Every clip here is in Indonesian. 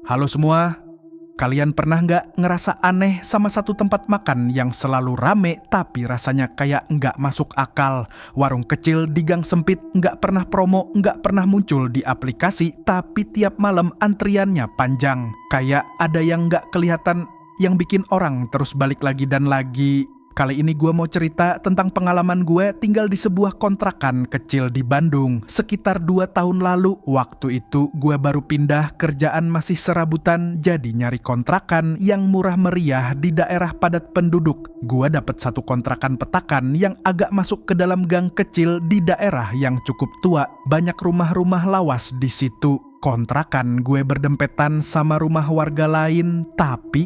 Halo semua, kalian pernah nggak ngerasa aneh sama satu tempat makan yang selalu rame tapi rasanya kayak nggak masuk akal? Warung kecil di gang sempit, nggak pernah promo, nggak pernah muncul di aplikasi, tapi tiap malam antriannya panjang. Kayak ada yang nggak kelihatan yang bikin orang terus balik lagi dan lagi. Kali ini gue mau cerita tentang pengalaman gue tinggal di sebuah kontrakan kecil di Bandung. Sekitar 2 tahun lalu, waktu itu gue baru pindah, kerjaan masih serabutan, jadi nyari kontrakan yang murah meriah di daerah padat penduduk. Gue dapet satu kontrakan petakan yang agak masuk ke dalam gang kecil di daerah yang cukup tua. Banyak rumah-rumah lawas di situ. Kontrakan gue berdempetan sama rumah warga lain, tapi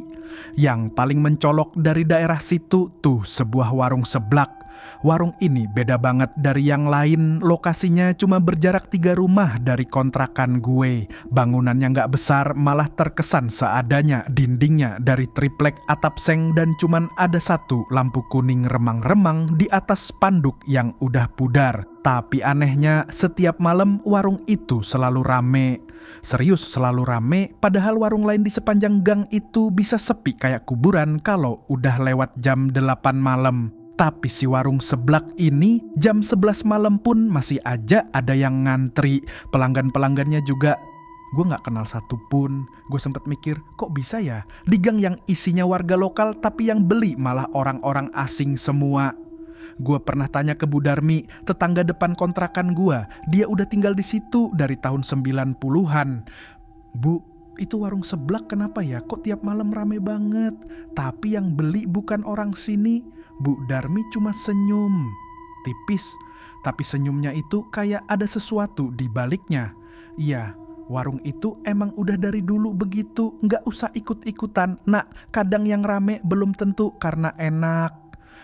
yang paling mencolok dari daerah situ tuh sebuah warung seblak. Warung ini beda banget dari yang lain, lokasinya cuma berjarak 3 rumah dari kontrakan gue. Bangunannya nggak besar, malah terkesan seadanya, dindingnya dari triplek atap seng dan cuman ada satu lampu kuning remang-remang di atas spanduk yang udah pudar. Tapi anehnya, setiap malam warung itu selalu rame. Serius selalu rame, padahal warung lain di sepanjang gang itu bisa sepi kayak kuburan kalau udah lewat jam 8 malam. Tapi si warung seblak ini jam 11 malam pun masih aja ada yang ngantri. Pelanggan-pelanggannya juga gue gak kenal satupun. Gue sempet mikir, kok bisa ya? Di gang yang isinya warga lokal tapi yang beli malah orang-orang asing semua. Gue pernah tanya ke Bu Darmi, tetangga depan kontrakan gue. Dia udah tinggal di situ dari tahun 90-an. Bu, itu warung seblak kenapa ya? Kok tiap malam rame banget? Tapi yang beli bukan orang sini. Bu Darmi cuma senyum. Tipis, tapi senyumnya itu kayak ada sesuatu di baliknya. Iya, warung itu emang udah dari dulu begitu. Nggak usah ikut-ikutan. Nah, kadang yang rame belum tentu karena enak.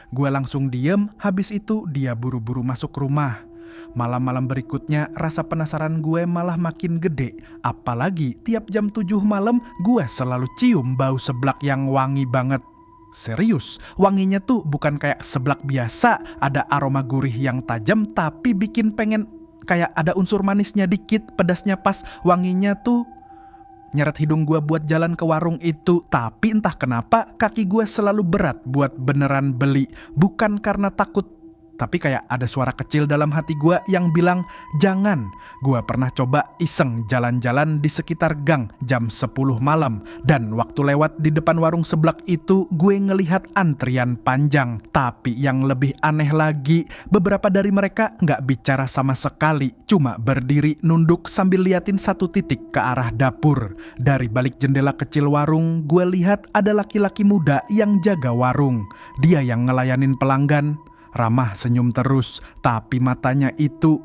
Gue langsung diem, habis itu dia buru-buru masuk rumah. Malam-malam berikutnya rasa penasaran gue malah makin gede. Apalagi tiap jam 7 malam gue selalu cium bau seblak yang wangi banget. Serius, wanginya tuh bukan kayak seblak biasa, ada aroma gurih yang tajam tapi bikin pengen kayak ada unsur manisnya dikit, pedasnya pas, wanginya tuh nyeret hidung gue buat jalan ke warung itu. Tapi entah kenapa kaki gue selalu berat buat beneran beli. Bukan karena takut, tapi kayak ada suara kecil dalam hati gue yang bilang jangan. Gue pernah coba iseng jalan-jalan di sekitar gang jam 10 malam. Dan waktu lewat di depan warung seblak itu gue ngelihat antrian panjang. Tapi yang lebih aneh lagi, beberapa dari mereka gak bicara sama sekali. Cuma berdiri nunduk sambil liatin satu titik ke arah dapur. Dari balik jendela kecil warung, gue lihat ada laki-laki muda yang jaga warung. Dia yang ngelayanin pelanggan. Ramah senyum terus, tapi matanya itu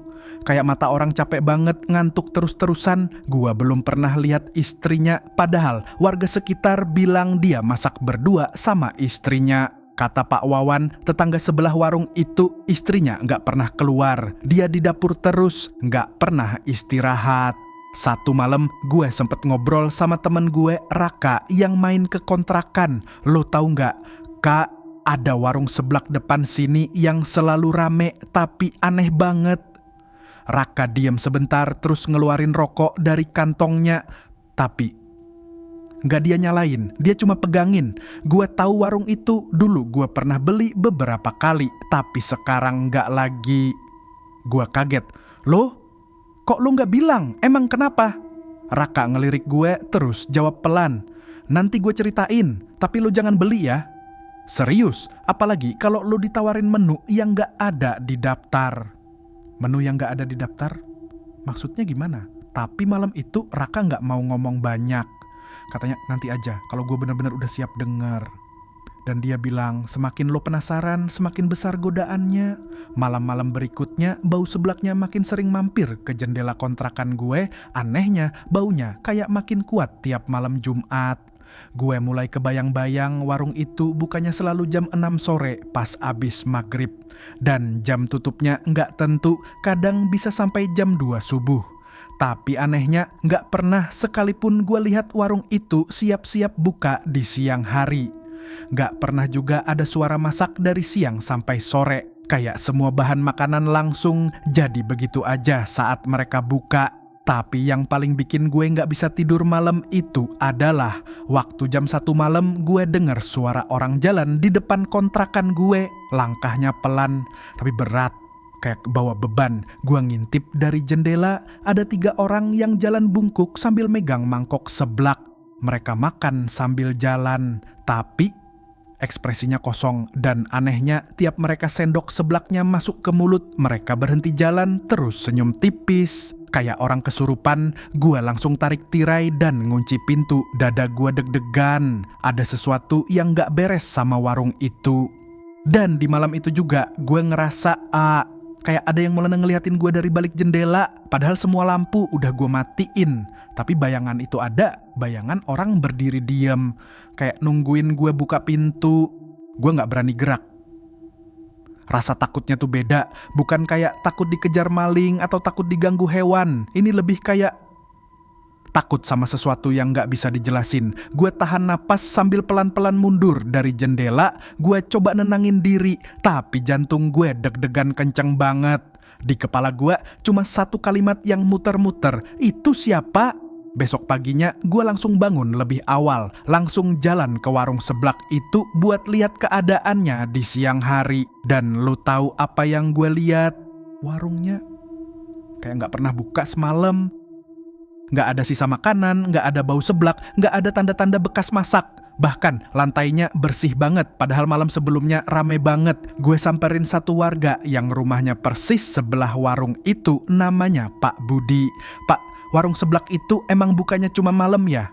kayak mata orang capek banget, ngantuk terus-terusan. Gua belum pernah lihat istrinya, padahal warga sekitar bilang dia masak berdua sama istrinya. Kata Pak Wawan, tetangga sebelah warung itu, istrinya nggak pernah keluar. Dia di dapur terus, nggak pernah istirahat. Satu malam gue sempet ngobrol sama temen gue, Raka, yang main ke kontrakan. Lo tahu nggak, Kak? Ada warung seblak depan sini yang selalu rame tapi aneh banget. Raka diam sebentar terus ngeluarin rokok dari kantongnya. Tapi gak dia nyalain, dia cuma pegangin. Gue tahu warung itu, dulu gue pernah beli beberapa kali, tapi sekarang gak lagi. Gue kaget, loh? Kok lu gak bilang? Emang kenapa? Raka ngelirik gue terus jawab pelan, nanti gue ceritain, tapi lu jangan beli ya. Serius, apalagi kalau lo ditawarin menu yang gak ada di daftar. Menu yang gak ada di daftar? Maksudnya gimana? Tapi malam itu Raka gak mau ngomong banyak. Katanya nanti aja kalau gue bener-bener udah siap denger. Dan dia bilang semakin lo penasaran semakin besar godaannya. Malam-malam berikutnya bau seblaknya makin sering mampir ke jendela kontrakan gue. Anehnya baunya kayak makin kuat tiap malam Jumat. Gue mulai kebayang-bayang warung itu bukannya selalu jam 6 sore pas abis maghrib. Dan jam tutupnya nggak tentu, kadang bisa sampai jam 2 subuh. Tapi anehnya nggak pernah sekalipun gue lihat warung itu siap-siap buka di siang hari. Nggak pernah juga ada suara masak dari siang sampai sore. Kayak semua bahan makanan langsung jadi begitu aja saat mereka buka. Tapi yang paling bikin gue nggak bisa tidur malam itu adalah waktu jam 1 malam gue denger suara orang jalan di depan kontrakan gue. Langkahnya pelan tapi berat, kayak bawa beban. Gue ngintip dari jendela, ada 3 orang yang jalan bungkuk sambil megang mangkok seblak. Mereka makan sambil jalan, tapi ekspresinya kosong. Dan anehnya tiap mereka sendok seblaknya masuk ke mulut, mereka berhenti jalan terus senyum tipis. Kayak orang kesurupan, gue langsung tarik tirai dan ngunci pintu. Dada gue deg-degan, ada sesuatu yang gak beres sama warung itu. Dan di malam itu juga gue ngerasa kayak ada yang mulai ngeliatin gue dari balik jendela. Padahal semua lampu udah gue matiin, tapi bayangan itu ada. Bayangan orang berdiri diam, kayak nungguin gue buka pintu. Gue gak berani gerak. Rasa takutnya tuh beda, bukan kayak takut dikejar maling atau takut diganggu hewan. Ini lebih kayak takut sama sesuatu yang gak bisa dijelasin. Gue tahan napas sambil pelan-pelan mundur dari jendela. Gue coba nenangin diri, tapi jantung gue deg-degan kenceng banget. Di kepala gue cuma satu kalimat yang muter-muter, "Itu siapa?" Besok paginya gue langsung bangun lebih awal, langsung jalan ke warung seblak itu buat lihat keadaannya di siang hari. Dan lu tahu apa yang gue lihat? Warungnya kayak gak pernah buka semalam. Gak ada sisa makanan, gak ada bau seblak, gak ada tanda-tanda bekas masak. Bahkan lantainya bersih banget, padahal malam sebelumnya rame banget. Gue samperin satu warga yang rumahnya persis sebelah warung itu, namanya Pak Budi. "Pak, warung seblak itu emang bukanya cuma malam ya?"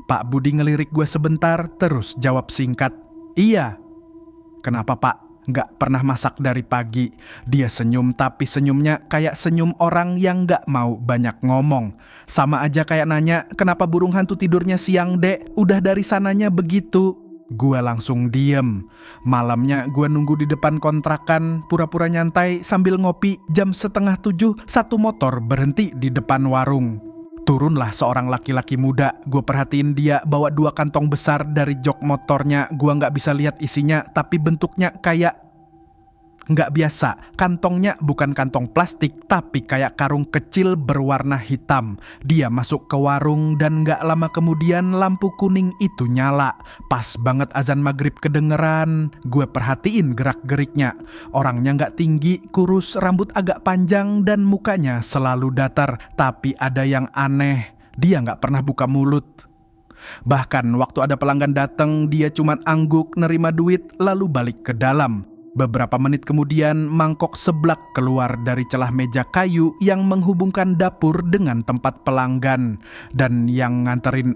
Pak Budi ngelirik gue sebentar, terus jawab singkat, "Iya." "Kenapa Pak? Gak pernah masak dari pagi." Dia senyum, tapi senyumnya kayak senyum orang yang gak mau banyak ngomong. Sama aja kayak nanya, "Kenapa burung hantu tidurnya siang, Dek? Udah dari sananya begitu." Gue langsung diem. Malamnya gue nunggu di depan kontrakan, pura-pura nyantai sambil ngopi. Jam 6:30 satu motor berhenti di depan warung. Turunlah seorang laki-laki muda. Gue perhatiin dia bawa 2 kantong besar dari jok motornya. Gue gak bisa lihat isinya, tapi bentuknya kayak nggak biasa. Kantongnya bukan kantong plastik, tapi kayak karung kecil berwarna hitam. Dia masuk ke warung dan nggak lama kemudian lampu kuning itu nyala. Pas banget azan maghrib kedengeran. Gue perhatiin gerak-geriknya. Orangnya nggak tinggi, kurus, rambut agak panjang dan mukanya selalu datar. Tapi ada yang aneh, dia nggak pernah buka mulut. Bahkan waktu ada pelanggan datang, dia cuman angguk nerima duit lalu balik ke dalam. Beberapa menit kemudian, mangkok seblak keluar dari celah meja kayu yang menghubungkan dapur dengan tempat pelanggan. Dan yang nganterin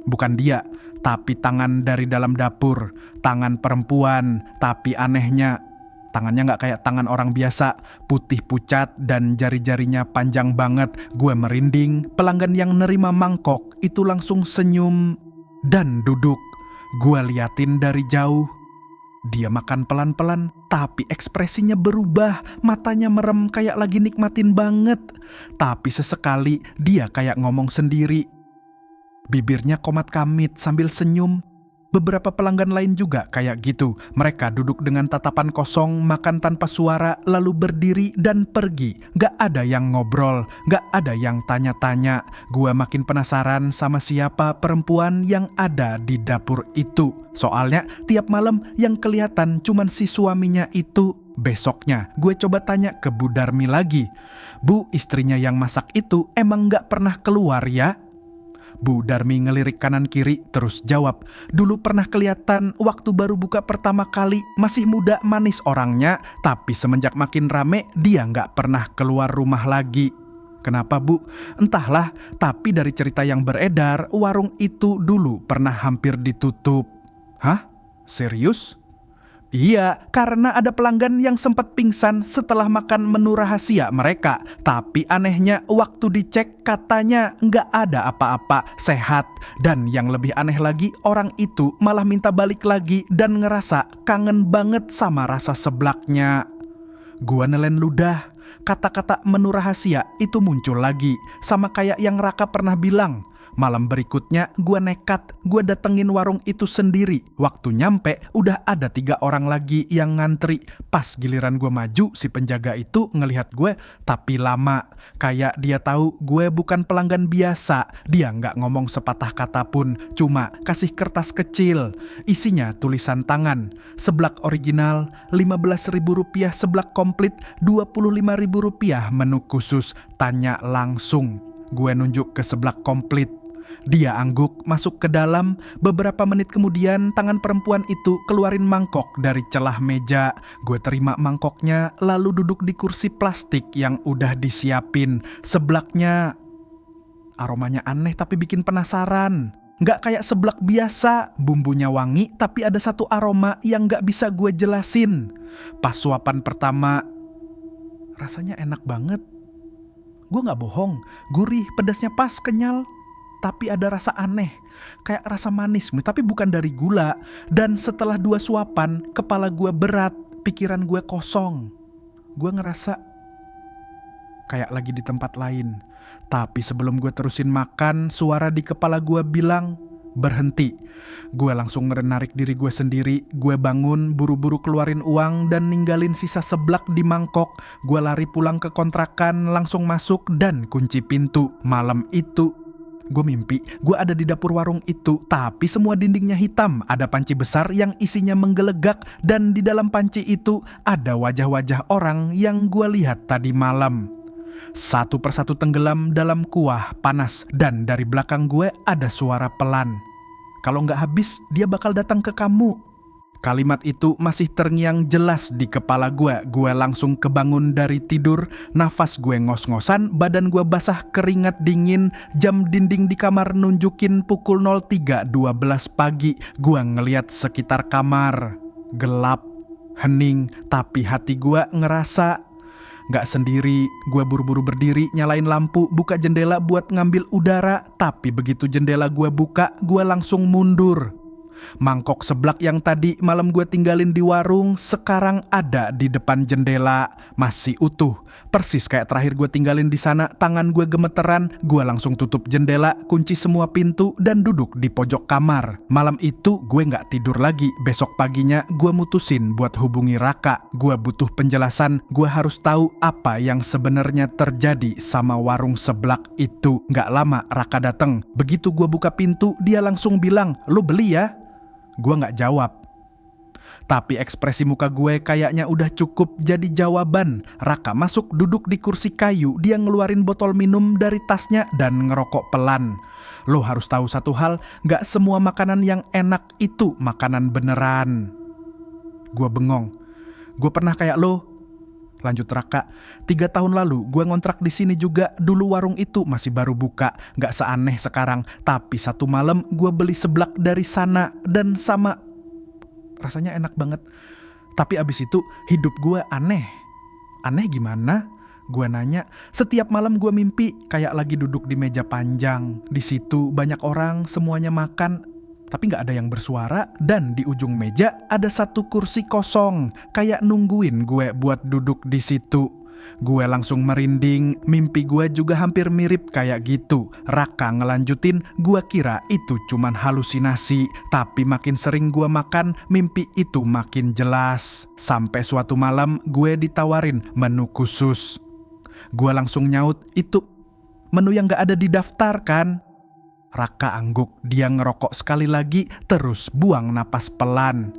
bukan dia, tapi tangan dari dalam dapur. Tangan perempuan, tapi anehnya tangannya gak kayak tangan orang biasa. Putih pucat dan jari-jarinya panjang banget. Gue merinding. Pelanggan yang nerima mangkok itu langsung senyum dan duduk. Gue liatin dari jauh. Dia makan pelan-pelan, tapi ekspresinya berubah. Matanya merem kayak lagi nikmatin banget. Tapi sesekali dia kayak ngomong sendiri. Bibirnya komat kamit sambil senyum. Beberapa pelanggan lain juga kayak gitu. Mereka duduk dengan tatapan kosong, makan tanpa suara, lalu berdiri dan pergi. Gak ada yang ngobrol, gak ada yang tanya-tanya. Gua makin penasaran sama siapa perempuan yang ada di dapur itu. Soalnya tiap malam yang kelihatan cuman si suaminya itu. Besoknya gue coba tanya ke Bu Darmi lagi. "Bu, istrinya yang masak itu emang gak pernah keluar ya?" Bu Darmi ngelirik kanan kiri terus jawab, "Dulu pernah kelihatan waktu baru buka pertama kali, masih muda manis orangnya, tapi semenjak makin rame dia nggak pernah keluar rumah lagi." "Kenapa Bu?" "Entahlah, tapi dari cerita yang beredar, warung itu dulu pernah hampir ditutup." "Hah? Serius?" "Iya, karena ada pelanggan yang sempat pingsan setelah makan menu rahasia mereka. Tapi anehnya waktu dicek katanya nggak ada apa-apa, sehat. Dan yang lebih aneh lagi, orang itu malah minta balik lagi dan ngerasa kangen banget sama rasa seblaknya." Gua nelen ludah. Kata-kata menu rahasia itu muncul lagi, sama kayak yang Raka pernah bilang. Malam berikutnya gue nekat, gue datengin warung itu sendiri. Waktu nyampe udah ada 3 orang lagi yang ngantri. Pas giliran gue maju, si penjaga itu ngelihat gue tapi lama. Kayak dia tahu gue bukan pelanggan biasa. Dia nggak ngomong sepatah kata pun, cuma kasih kertas kecil. Isinya tulisan tangan. Seblak original Rp15.000, seblak komplit Rp25.000, menu khusus, tanya langsung. Gue nunjuk ke seblak komplit. Dia angguk masuk ke dalam. Beberapa menit kemudian tangan perempuan itu keluarin mangkok dari celah meja. Gue terima mangkoknya lalu duduk di kursi plastik yang udah disiapin. Seblaknya aromanya aneh tapi bikin penasaran. Nggak kayak seblak biasa, bumbunya wangi tapi ada satu aroma yang nggak bisa gue jelasin. Pas suapan pertama, rasanya enak banget. Gue nggak bohong, gurih, pedasnya pas, kenyal. Tapi ada rasa aneh, kayak rasa manis, tapi bukan dari gula. Dan setelah 2 suapan, kepala gue berat, pikiran gue kosong. Gue ngerasa kayak lagi di tempat lain. Tapi sebelum gue terusin makan, suara di kepala gue bilang, berhenti. Gue langsung menarik diri gue sendiri. Gue bangun, buru-buru keluarin uang dan ninggalin sisa seblak di mangkok. Gue lari pulang ke kontrakan, langsung masuk dan kunci pintu. Malam itu gue mimpi, gue ada di dapur warung itu, tapi semua dindingnya hitam. Ada panci besar yang isinya menggelegak, dan di dalam panci itu ada wajah-wajah orang yang gue lihat tadi malam. Satu persatu tenggelam dalam kuah panas, dan dari belakang gue ada suara pelan. Kalau nggak habis, dia bakal datang ke kamu. Kalimat itu masih terngiang jelas di kepala gue. Gue langsung kebangun dari tidur, nafas gue ngos-ngosan, badan gue basah keringat dingin. Jam dinding di kamar nunjukin pukul 03.12 pagi. Gue ngeliat sekitar kamar, gelap, hening, tapi hati gue ngerasa gak sendiri. Gue buru-buru berdiri, nyalain lampu, buka jendela buat ngambil udara. Tapi begitu jendela gue buka, gue langsung mundur. Mangkok seblak yang tadi malam gue tinggalin di warung sekarang ada di depan jendela, masih utuh, persis kayak terakhir gue tinggalin di sana. Tangan gue gemeteran, gue langsung tutup jendela, kunci semua pintu dan duduk di pojok kamar. Malam itu gue nggak tidur lagi. Besok paginya gue mutusin buat hubungi Raka. Gue butuh penjelasan, gue harus tahu apa yang sebenarnya terjadi sama warung seblak itu. Nggak lama Raka datang. Begitu gue buka pintu, dia langsung bilang, "Lo beli ya?" Gue gak jawab. Tapi ekspresi muka gue kayaknya udah cukup jadi jawaban. Raka masuk duduk di kursi kayu. Dia ngeluarin botol minum dari tasnya dan ngerokok pelan. Lo harus tahu satu hal, gak semua makanan yang enak itu makanan beneran. Gue bengong. Gue pernah kayak lo. Lanjut Raka, 3 tahun lalu gue ngontrak di sini juga. Dulu warung itu masih baru buka, gak seaneh sekarang. Tapi satu malam gue beli seblak dari sana dan sama, rasanya enak banget. Tapi abis itu hidup gue aneh. Aneh gimana? Gue nanya. Setiap malam gue mimpi kayak lagi duduk di meja panjang. Di situ banyak orang, semuanya makan, tapi gak ada yang bersuara. Dan di ujung meja ada satu kursi kosong, kayak nungguin gue buat duduk di situ. Gue langsung merinding. Mimpi gue juga hampir mirip kayak gitu. Raka ngelanjutin, gue kira itu cuman halusinasi. Tapi makin sering gue makan, mimpi itu makin jelas. Sampai suatu malam gue ditawarin menu khusus. Gue langsung nyaut, "Itu menu yang gak ada di daftar kan?" Raka angguk, dia ngerokok sekali lagi, terus buang napas pelan.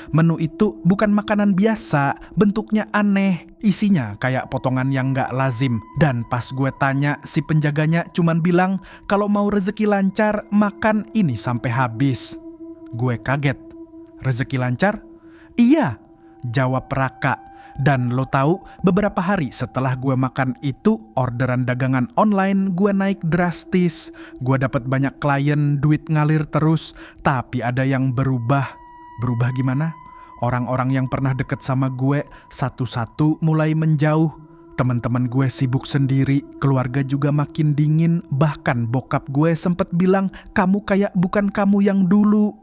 Menu itu bukan makanan biasa, bentuknya aneh, isinya kayak potongan yang gak lazim. Dan pas gue tanya, si penjaganya cuman bilang, "Kalau mau rezeki lancar, makan ini sampai habis." Gue kaget. "Rezeki lancar?" "Iya," jawab Raka. Dan lo tahu, beberapa hari setelah gue makan itu, orderan dagangan online gue naik drastis. Gue dapat banyak klien, duit ngalir terus. Tapi ada yang berubah. Berubah gimana? Orang-orang yang pernah deket sama gue satu-satu mulai menjauh. Teman-teman gue sibuk sendiri, keluarga juga makin dingin. Bahkan bokap gue sempet bilang, "Kamu kayak bukan kamu yang dulu."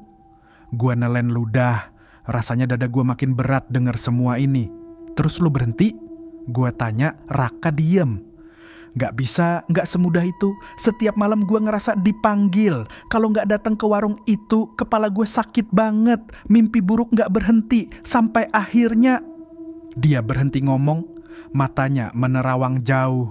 Gue nelen ludah. Rasanya dada gue makin berat denger semua ini. "Terus lu berhenti?" Gue tanya. Raka diem. Gak bisa, gak semudah itu. Setiap malam gue ngerasa dipanggil. Kalau gak datang ke warung itu, kepala gue sakit banget. Mimpi buruk gak berhenti. Sampai akhirnya dia berhenti ngomong, matanya menerawang jauh.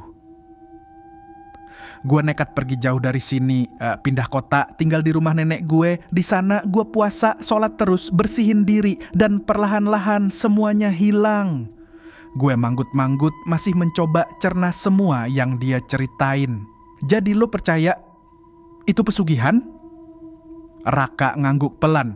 Gue nekat pergi jauh dari sini, pindah kota, tinggal di rumah nenek gue. Di sana gue puasa, sholat terus, bersihin diri, dan perlahan-lahan semuanya hilang. Gue manggut-manggut masih mencoba cerna semua yang dia ceritain. Jadi lo percaya itu pesugihan? Raka ngangguk pelan.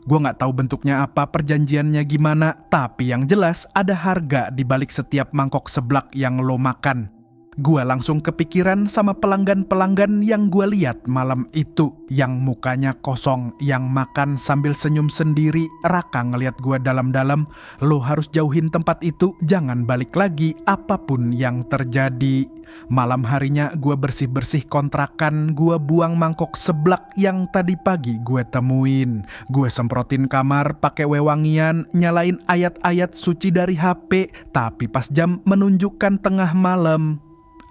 Gue gak tahu bentuknya apa, perjanjiannya gimana, tapi yang jelas ada harga di balik setiap mangkok seblak yang lo makan. Gue langsung kepikiran sama pelanggan-pelanggan yang gue lihat malam itu, yang mukanya kosong, yang makan sambil senyum sendiri. Raka ngeliat gue dalam-dalam, lo harus jauhin tempat itu, jangan balik lagi apapun yang terjadi. Malam harinya gue bersih-bersih kontrakan, gue buang mangkok seblak yang tadi pagi gue temuin. Gue semprotin kamar pakai wewangian, nyalain ayat-ayat suci dari HP, tapi pas jam menunjukkan tengah malam,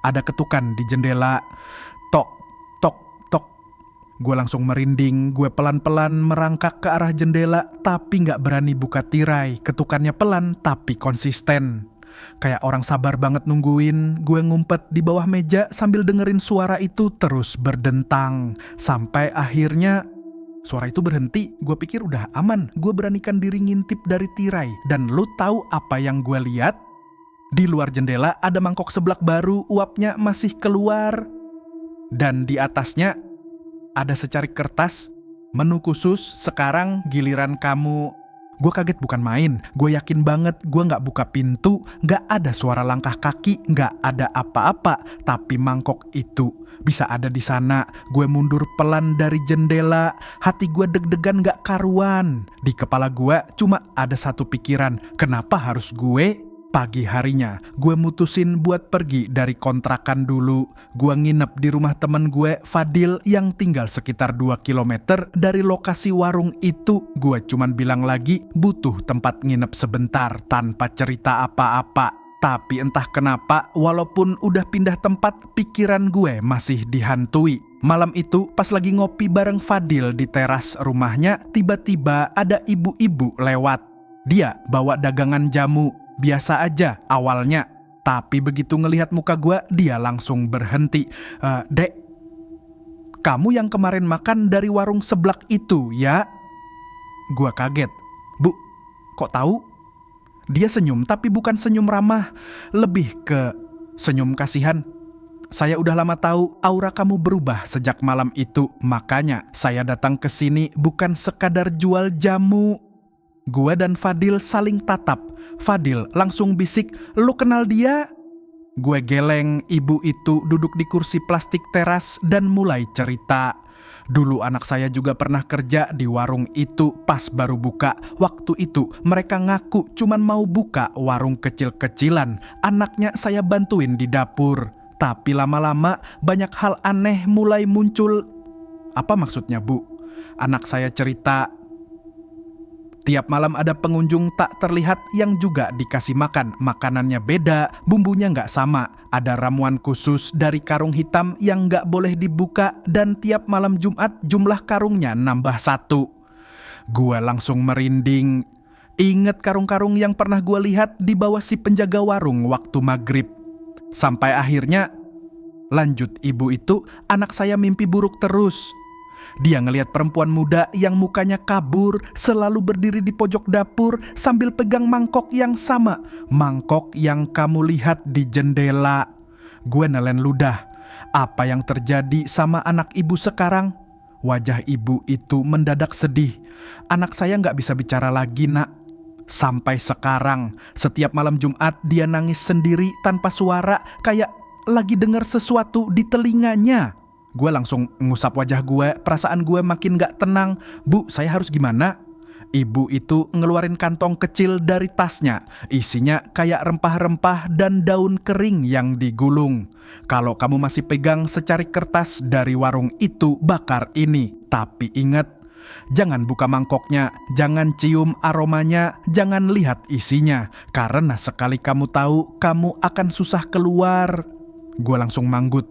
ada ketukan di jendela. Tok, tok, tok. Gue langsung merinding. Gue pelan-pelan merangkak ke arah jendela, tapi gak berani buka tirai. Ketukannya pelan, tapi konsisten. Kayak orang sabar banget nungguin. Gue ngumpet di bawah meja sambil dengerin suara itu terus berdentang. Sampai akhirnya suara itu berhenti. Gue pikir udah aman. Gue beranikan diri ngintip dari tirai. Dan lu tahu apa yang gue lihat? Di luar jendela ada mangkok seblak baru, uapnya masih keluar. Dan di atasnya ada secarik kertas, menu khusus, sekarang giliran kamu. Gue kaget bukan main, gue yakin banget gue gak buka pintu, gak ada suara langkah kaki, gak ada apa-apa. Tapi mangkok itu bisa ada di sana. Gue mundur pelan dari jendela, hati gue deg-degan gak karuan. Di kepala gue cuma ada satu pikiran, kenapa harus gue? Pagi harinya, gue mutusin buat pergi dari kontrakan dulu. Gue nginep di rumah temen gue, Fadil, yang tinggal sekitar 2 kilometer dari lokasi warung itu. Gue cuman bilang lagi butuh tempat nginep sebentar tanpa cerita apa-apa. Tapi entah kenapa, walaupun udah pindah tempat, pikiran gue masih dihantui. Malam itu, pas lagi ngopi bareng Fadil di teras rumahnya, tiba-tiba ada ibu-ibu lewat. Dia bawa dagangan jamu. Biasa aja awalnya, tapi begitu ngelihat muka gue, dia langsung berhenti. Dek, kamu yang kemarin makan dari warung seblak itu, ya? Gue kaget. Bu, kok tahu? Dia senyum, tapi bukan senyum ramah, lebih ke senyum kasihan. Saya udah lama tahu aura kamu berubah sejak malam itu, makanya saya datang ke sini bukan sekadar jual jamu. Gue dan Fadil saling tatap. Fadil langsung bisik, "Lu kenal dia?" Gue geleng. Ibu itu duduk di kursi plastik teras dan mulai cerita. Dulu anak saya juga pernah kerja di warung itu pas baru buka. Waktu itu mereka ngaku cuman mau buka warung kecil-kecilan. Anaknya saya bantuin di dapur. Tapi lama-lama banyak hal aneh mulai muncul. Apa maksudnya, Bu? Anak saya cerita, tiap malam ada pengunjung tak terlihat yang juga dikasih makan. Makanannya beda, bumbunya nggak sama. Ada ramuan khusus dari karung hitam yang nggak boleh dibuka. Dan tiap malam Jumat jumlah karungnya nambah 1. Gue langsung merinding. Ingat karung-karung yang pernah gue lihat di bawah si penjaga warung waktu maghrib. Sampai akhirnya, lanjut ibu itu, anak saya mimpi buruk terus. Dia ngelihat perempuan muda yang mukanya kabur, selalu berdiri di pojok dapur sambil pegang mangkok yang sama. Mangkok yang kamu lihat di jendela. Gue nelen ludah. Apa yang terjadi sama anak ibu sekarang? Wajah ibu itu mendadak sedih. Anak saya gak bisa bicara lagi, Nak. Sampai sekarang, setiap malam Jumat dia nangis sendiri tanpa suara, kayak lagi dengar sesuatu di telinganya. Gue langsung ngusap wajah gue, perasaan gue makin gak tenang. Bu, saya harus gimana? Ibu itu ngeluarin kantong kecil dari tasnya. Isinya kayak rempah-rempah dan daun kering yang digulung. Kalau kamu masih pegang secarik kertas dari warung itu, bakar ini. Tapi ingat, jangan buka mangkoknya, jangan cium aromanya, jangan lihat isinya. Karena sekali kamu tahu, kamu akan susah keluar. Gue langsung manggut.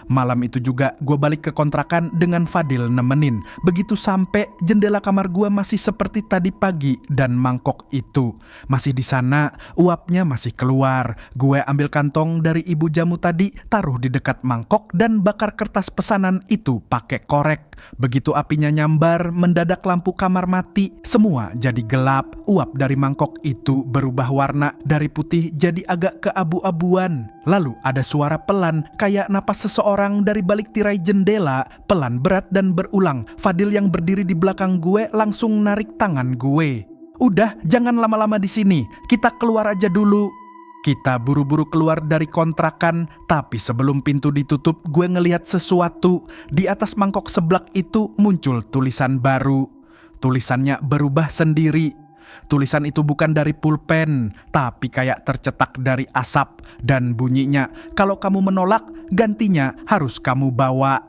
Malam itu juga gue balik ke kontrakan dengan Fadil nemenin. Begitu sampai, jendela kamar gue masih seperti tadi pagi dan mangkok itu masih di sana, uapnya masih keluar. Gue ambil kantong dari ibu jamu tadi, taruh di dekat mangkok dan bakar kertas pesanan itu pakai korek. Begitu apinya nyambar, mendadak lampu kamar mati, semua jadi gelap. Uap dari mangkok itu berubah warna dari putih jadi agak keabu-abuan. Lalu ada suara pelan kayak napas seseorang dari balik tirai jendela, pelan berat dan berulang. Fadil yang berdiri di belakang gue langsung narik tangan gue. "Udah, jangan lama-lama di sini. Kita keluar aja dulu." Kita buru-buru keluar dari kontrakan, tapi sebelum pintu ditutup, gue ngelihat sesuatu. Di atas mangkok seblak itu muncul tulisan baru. Tulisannya berubah sendiri. Tulisan itu bukan dari pulpen, tapi kayak tercetak dari asap, dan bunyinya, "Kalau kamu menolak, gantinya harus kamu bawa."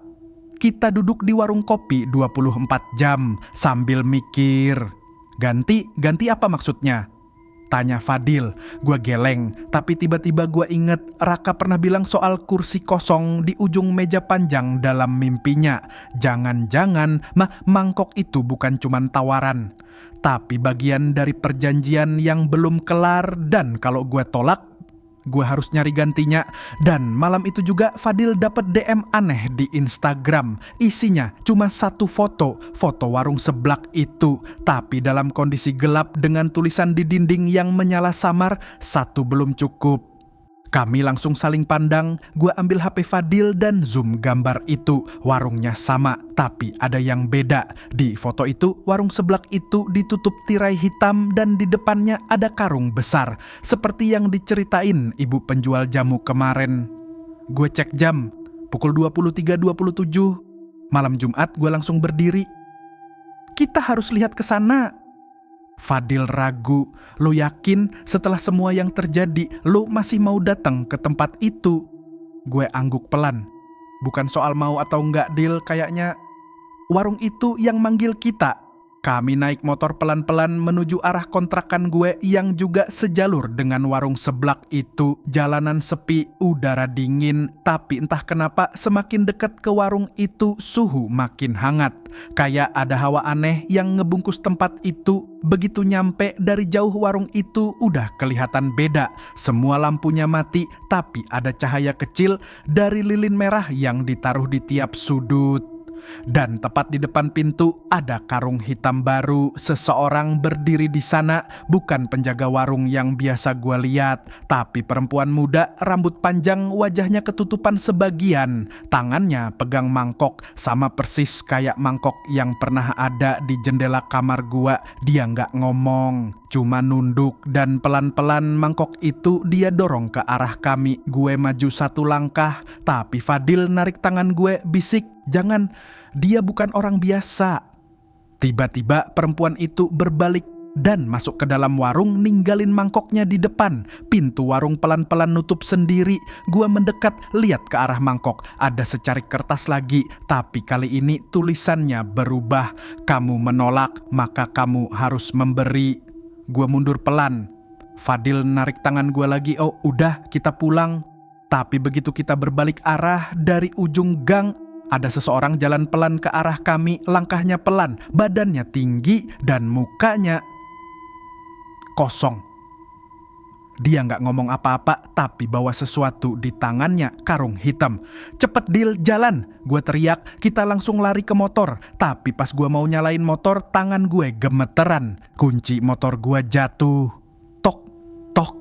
Kita duduk di warung kopi 24 jam sambil mikir. Ganti apa maksudnya? Tanya Fadil. Gue geleng, tapi tiba-tiba gue inget Raka pernah bilang soal kursi kosong di ujung meja panjang dalam mimpinya. Jangan-jangan mangkok itu bukan cuman tawaran, tapi bagian dari perjanjian yang belum kelar, dan kalau gue tolak, gue harus nyari gantinya. Dan malam itu juga Fadil dapat DM aneh di Instagram. Isinya cuma satu foto warung seblak itu, tapi dalam kondisi gelap dengan tulisan di dinding yang menyala samar. Satu belum cukup. Kami langsung saling pandang. Gue ambil HP Fadil dan zoom gambar itu. Warungnya sama, tapi ada yang beda. Di foto itu, warung seblak itu ditutup tirai hitam dan di depannya ada karung besar, seperti yang diceritain ibu penjual jamu kemarin. Gue cek jam, pukul 23.27. Malam Jumat gue langsung berdiri. "Kita harus lihat ke sana." Fadil ragu. "Lo yakin setelah semua yang terjadi, lo masih mau datang ke tempat itu?" Gue angguk pelan. "Bukan soal mau atau enggak, Dil, kayaknya warung itu yang manggil kita." Kami naik motor pelan-pelan menuju arah kontrakan gue yang juga sejalur dengan warung seblak itu. Jalanan sepi, udara dingin, tapi entah kenapa semakin dekat ke warung itu suhu makin hangat. Kayak ada hawa aneh yang ngebungkus tempat itu. Begitu nyampe dari jauh warung itu udah kelihatan beda. Semua lampunya mati, tapi ada cahaya kecil dari lilin merah yang ditaruh di tiap sudut. Dan tepat di depan pintu ada karung hitam baru. Seseorang berdiri di sana, bukan penjaga warung yang biasa gue lihat, tapi perempuan muda, rambut panjang, wajahnya ketutupan sebagian. Tangannya pegang mangkok, sama persis kayak mangkok yang pernah ada di jendela kamar gue. Dia nggak ngomong, cuma nunduk, dan pelan-pelan mangkok itu dia dorong ke arah kami. Gue maju satu langkah, tapi Fadil narik tangan gue, bisik, "Jangan, dia bukan orang biasa." Tiba-tiba perempuan itu berbalik dan masuk ke dalam warung, ninggalin mangkoknya di depan. Pintu warung pelan-pelan nutup sendiri. Gua mendekat, lihat ke arah mangkok. Ada secarik kertas lagi, tapi kali ini tulisannya berubah. "Kamu menolak, maka kamu harus memberi." Gua mundur pelan. Fadil narik tangan gua lagi. "Oh, udah, kita pulang." Tapi begitu kita berbalik arah, dari ujung gang ada seseorang jalan pelan ke arah kami. Langkahnya pelan, badannya tinggi, dan mukanya kosong. Dia nggak ngomong apa-apa, tapi bawa sesuatu di tangannya, karung hitam. "Cepet, Dil, jalan!" Gue teriak. Kita langsung lari ke motor. Tapi pas gue mau nyalain motor, tangan gue gemeteran. Kunci motor gue jatuh. Tok, tok,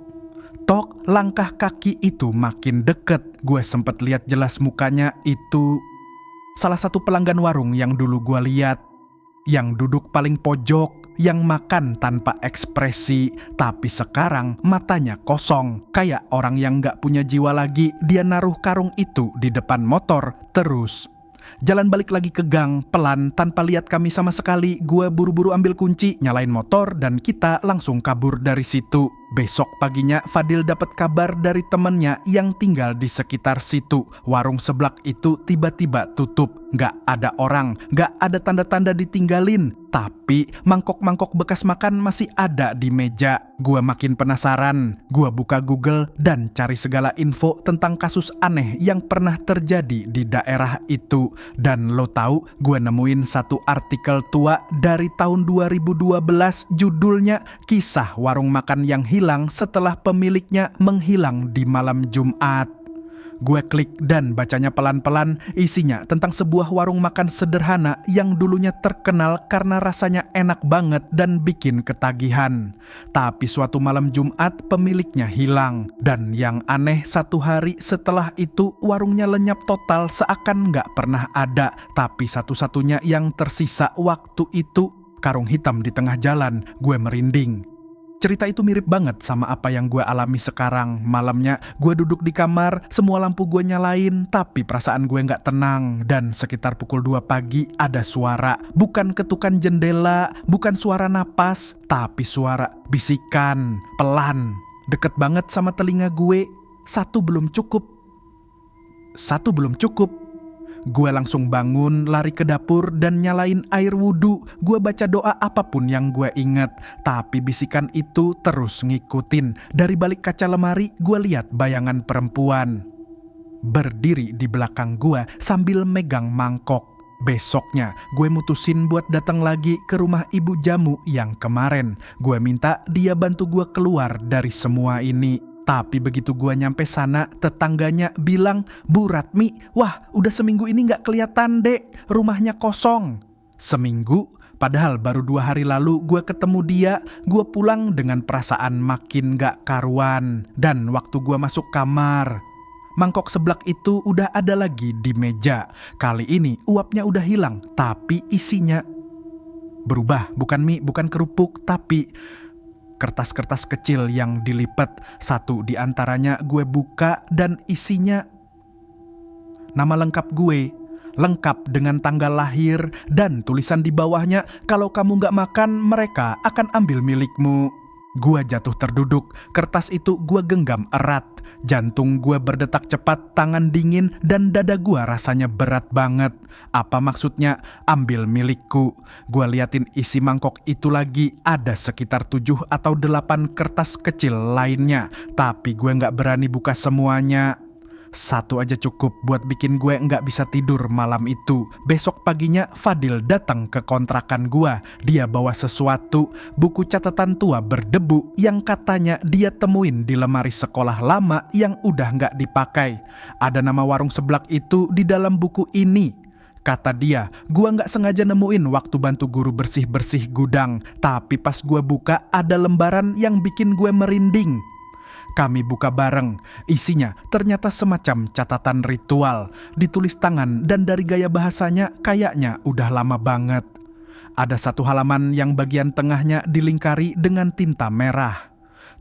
tok. Langkah kaki itu makin deket. Gue sempet lihat jelas mukanya. Itu salah satu pelanggan warung yang dulu gue lihat, yang duduk paling pojok, yang makan tanpa ekspresi, tapi sekarang matanya kosong, kayak orang yang gak punya jiwa lagi. Dia naruh karung itu di depan motor, terus jalan balik lagi ke gang, pelan, tanpa lihat kami sama sekali. Gue buru-buru ambil kunci, nyalain motor, dan kita langsung kabur dari situ. Besok paginya Fadil dapat kabar dari temennya yang tinggal di sekitar situ. Warung seblak itu tiba-tiba tutup. Nggak ada orang, nggak ada tanda-tanda ditinggalin. Tapi mangkok-mangkok bekas makan masih ada di meja. Gua makin penasaran. Gua buka Google dan cari segala info tentang kasus aneh yang pernah terjadi di daerah itu. Dan lo tahu, gua nemuin satu artikel tua dari tahun 2012, judulnya Kisah Warung Makan yang Hilang Setelah Pemiliknya Menghilang di Malam Jumat. Gue klik dan bacanya pelan-pelan. Isinya tentang sebuah warung makan sederhana yang dulunya terkenal karena rasanya enak banget dan bikin ketagihan. Tapi suatu malam Jumat pemiliknya hilang. Dan yang aneh, 1 hari setelah itu warungnya lenyap total seakan nggak pernah ada. Tapi satu-satunya yang tersisa waktu itu karung hitam di tengah jalan. Gue merinding. Cerita itu mirip banget sama apa yang gue alami sekarang. Malamnya gue duduk di kamar, semua lampu gue nyalain, tapi perasaan gue gak tenang. Dan sekitar pukul 2 pagi ada suara. Bukan ketukan jendela, bukan suara napas, tapi suara bisikan, pelan. Deket banget sama telinga gue. Satu belum cukup. Gue langsung bangun, lari ke dapur dan nyalain air wudhu. Gue baca doa apapun yang gue inget. Tapi bisikan itu terus ngikutin. Dari balik kaca lemari, gue lihat bayangan perempuan berdiri di belakang gue sambil megang mangkok. Besoknya, gue mutusin buat datang lagi ke rumah ibu jamu yang kemarin. Gue minta dia bantu gue keluar dari semua ini. Tapi begitu gua nyampe sana, tetangganya bilang, "Bu Ratmi, wah udah seminggu ini gak kelihatan dek, rumahnya kosong." Seminggu? Padahal baru 2 hari lalu gua ketemu dia. Gua pulang dengan perasaan makin gak karuan. Dan waktu gua masuk kamar, mangkok seblak itu udah ada lagi di meja. Kali ini uapnya udah hilang, tapi isinya berubah. Bukan mie, bukan kerupuk, tapi kertas-kertas kecil yang dilipat. Satu di antaranya gue buka dan isinya nama lengkap gue, lengkap dengan tanggal lahir dan tulisan di bawahnya, "Kalau kamu gak makan, mereka akan ambil milikmu." Gue jatuh terduduk, kertas itu gue genggam erat. Jantung gue berdetak cepat, tangan dingin, dan dada gue rasanya berat banget. Apa maksudnya ambil milikku? Gue liatin isi mangkok itu lagi, ada sekitar 7 atau 8 kertas kecil lainnya. Tapi gue gak berani buka semuanya. Satu aja cukup buat bikin gue nggak bisa tidur malam itu. Besok paginya Fadil datang ke kontrakan gue. Dia bawa sesuatu, buku catatan tua berdebu yang katanya dia temuin di lemari sekolah lama yang udah nggak dipakai. Ada nama warung seblak itu di dalam buku ini. Kata dia, gua nggak sengaja nemuin waktu bantu guru bersih-bersih gudang. Tapi pas gua buka ada lembaran yang bikin gue merinding. Kami buka bareng. Isinya ternyata semacam catatan ritual, ditulis tangan dan dari gaya bahasanya kayaknya udah lama banget. Ada satu halaman yang bagian tengahnya dilingkari dengan tinta merah.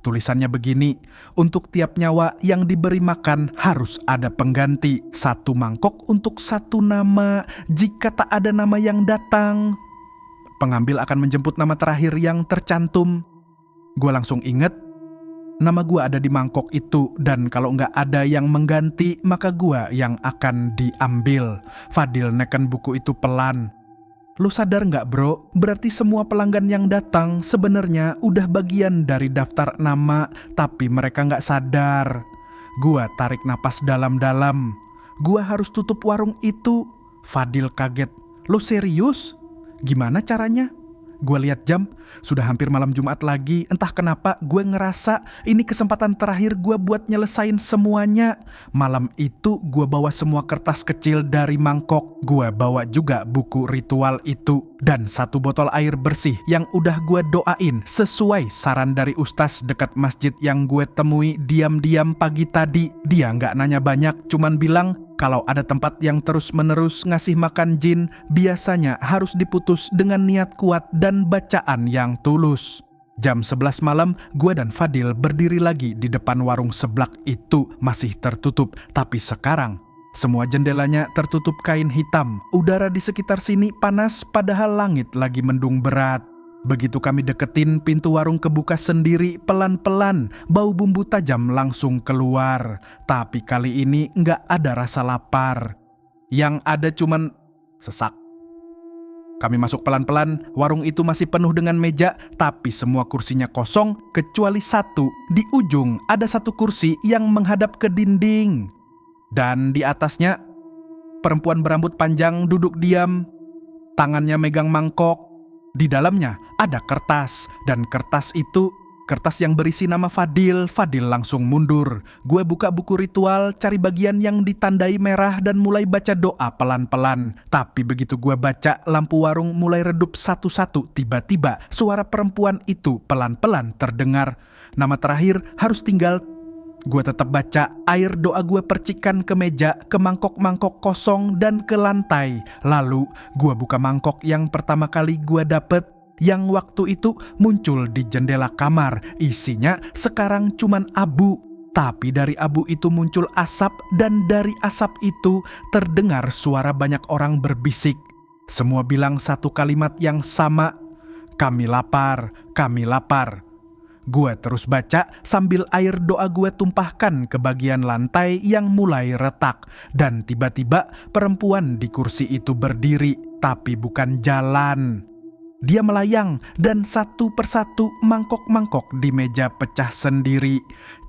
Tulisannya begini, "Untuk tiap nyawa yang diberi makan harus ada pengganti. 1 mangkok untuk 1 nama. Jika tak ada nama yang datang, pengambil akan menjemput nama terakhir yang tercantum." Gue langsung inget, nama gue ada di mangkok itu, dan kalau nggak ada yang mengganti, maka gue yang akan diambil. Fadil neken buku itu pelan. "Lu sadar nggak bro, berarti semua pelanggan yang datang sebenarnya udah bagian dari daftar nama, tapi mereka nggak sadar." Gue tarik napas dalam-dalam. "Gue harus tutup warung itu." Fadil kaget. "Lu serius? Gimana caranya?" Gue lihat jam, sudah hampir malam Jumat lagi. Entah kenapa gue ngerasa ini kesempatan terakhir gue buat nyelesain semuanya. Malam itu gue bawa semua kertas kecil dari mangkok. Gue bawa juga buku ritual itu dan 1 botol air bersih yang udah gue doain sesuai saran dari ustaz dekat masjid yang gue temui diam-diam pagi tadi. Dia nggak nanya banyak, cuman bilang kalau ada tempat yang terus-menerus ngasih makan jin, biasanya harus diputus dengan niat kuat dan bacaan yang tulus. Jam 11 malam, gue dan Fadil berdiri lagi di depan warung seblak itu. Masih tertutup, tapi sekarang semua jendelanya tertutup kain hitam. Udara di sekitar sini panas, padahal langit lagi mendung berat. Begitu kami deketin, pintu warung kebuka sendiri pelan-pelan, bau bumbu tajam langsung keluar. Tapi kali ini nggak ada rasa lapar. Yang ada cuman sesak. Kami masuk pelan-pelan, warung itu masih penuh dengan meja, tapi semua kursinya kosong, kecuali satu. Di ujung ada satu kursi yang menghadap ke dinding. Dan di atasnya, perempuan berambut panjang duduk diam, tangannya megang mangkok. Di dalamnya ada kertas, dan kertas itu kertas yang berisi nama Fadil. Fadil langsung mundur. Gue buka buku ritual, cari bagian yang ditandai merah dan mulai baca doa pelan-pelan. Tapi begitu gue baca, lampu warung mulai redup satu-satu. Tiba-tiba suara perempuan itu pelan-pelan terdengar. Nama terakhir harus tinggal. Gue tetap baca, air doa gue percikan ke meja, ke mangkok-mangkok kosong, dan ke lantai. Lalu gue buka mangkok yang pertama kali gue dapet, yang waktu itu muncul di jendela kamar. Isinya sekarang cuman abu. Tapi dari abu itu muncul asap, dan dari asap itu terdengar suara banyak orang berbisik. Semua bilang satu kalimat yang sama, "Kami lapar, kami lapar." Gue terus baca sambil air doa gue tumpahkan ke bagian lantai yang mulai retak. Dan tiba-tiba perempuan di kursi itu berdiri, tapi bukan jalan. Dia melayang dan satu persatu mangkok-mangkok di meja pecah sendiri.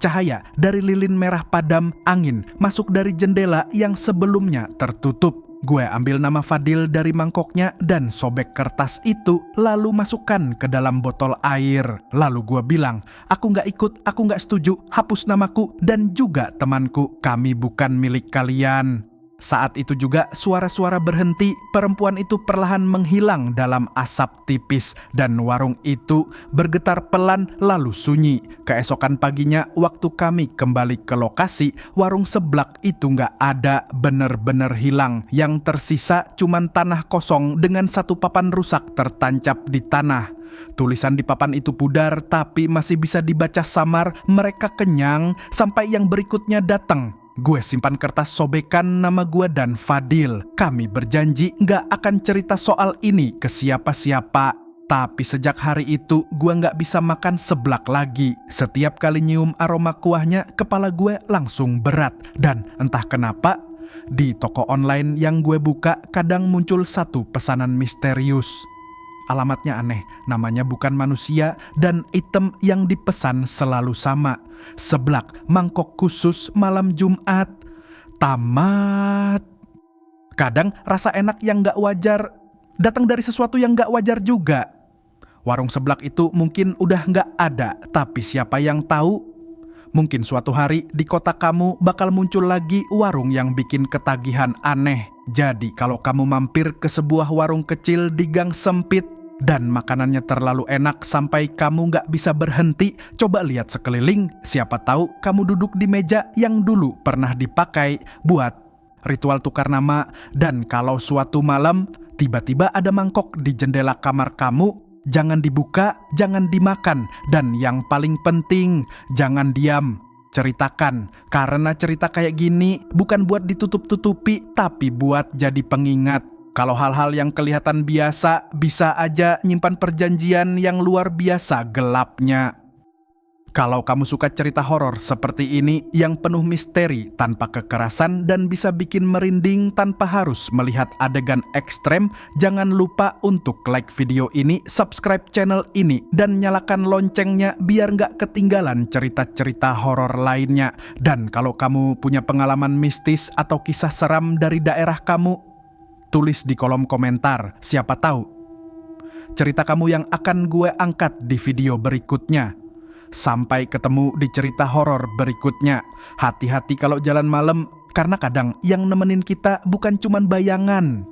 Cahaya dari lilin merah padam, angin masuk dari jendela yang sebelumnya tertutup. Gue ambil nama Fadil dari mangkoknya dan sobek kertas itu, lalu masukkan ke dalam botol air. Lalu gue bilang, "Aku gak ikut, aku gak setuju, hapus namaku dan juga temanku, kami bukan milik kalian." Saat itu juga suara-suara berhenti, perempuan itu perlahan menghilang dalam asap tipis, dan warung itu bergetar pelan lalu sunyi. Keesokan paginya waktu kami kembali ke lokasi, warung seblak itu nggak ada, bener-bener hilang. Yang tersisa cuman tanah kosong dengan satu papan rusak tertancap di tanah. Tulisan di papan itu pudar tapi masih bisa dibaca samar, "Mereka kenyang," sampai yang berikutnya datang. Gue simpan kertas sobekan nama gue dan Fadil. Kami berjanji gak akan cerita soal ini ke siapa-siapa. Tapi sejak hari itu gue gak bisa makan seblak lagi. Setiap kali nyium aroma kuahnya, kepala gue langsung berat. Dan entah kenapa, di toko online yang gue buka kadang muncul satu pesanan misterius. Alamatnya aneh, namanya bukan manusia, dan item yang dipesan selalu sama. Seblak, mangkok khusus malam Jumat. Tamat. Kadang rasa enak yang gak wajar datang dari sesuatu yang gak wajar juga. Warung seblak itu mungkin udah gak ada, tapi siapa yang tahu? Mungkin suatu hari di kota kamu bakal muncul lagi warung yang bikin ketagihan aneh. Jadi kalau kamu mampir ke sebuah warung kecil di gang sempit, dan makanannya terlalu enak sampai kamu gak bisa berhenti, coba lihat sekeliling. Siapa tahu kamu duduk di meja yang dulu pernah dipakai buat ritual tukar nama. Dan kalau suatu malam tiba-tiba ada mangkok di jendela kamar kamu, jangan dibuka, jangan dimakan, dan yang paling penting, jangan diam. Ceritakan, karena cerita kayak gini bukan buat ditutup-tutupi, tapi buat jadi pengingat. Kalau hal-hal yang kelihatan biasa bisa aja nyimpan perjanjian yang luar biasa gelapnya. Kalau kamu suka cerita horor seperti ini yang penuh misteri tanpa kekerasan dan bisa bikin merinding tanpa harus melihat adegan ekstrem, jangan lupa untuk like video ini, subscribe channel ini, dan nyalakan loncengnya biar nggak ketinggalan cerita-cerita horor lainnya. Dan kalau kamu punya pengalaman mistis atau kisah seram dari daerah kamu, tulis di kolom komentar, siapa tahu cerita kamu yang akan gue angkat di video berikutnya. Sampai ketemu di cerita horor berikutnya. Hati-hati kalau jalan malam, karena kadang yang nemenin kita bukan cuman bayangan,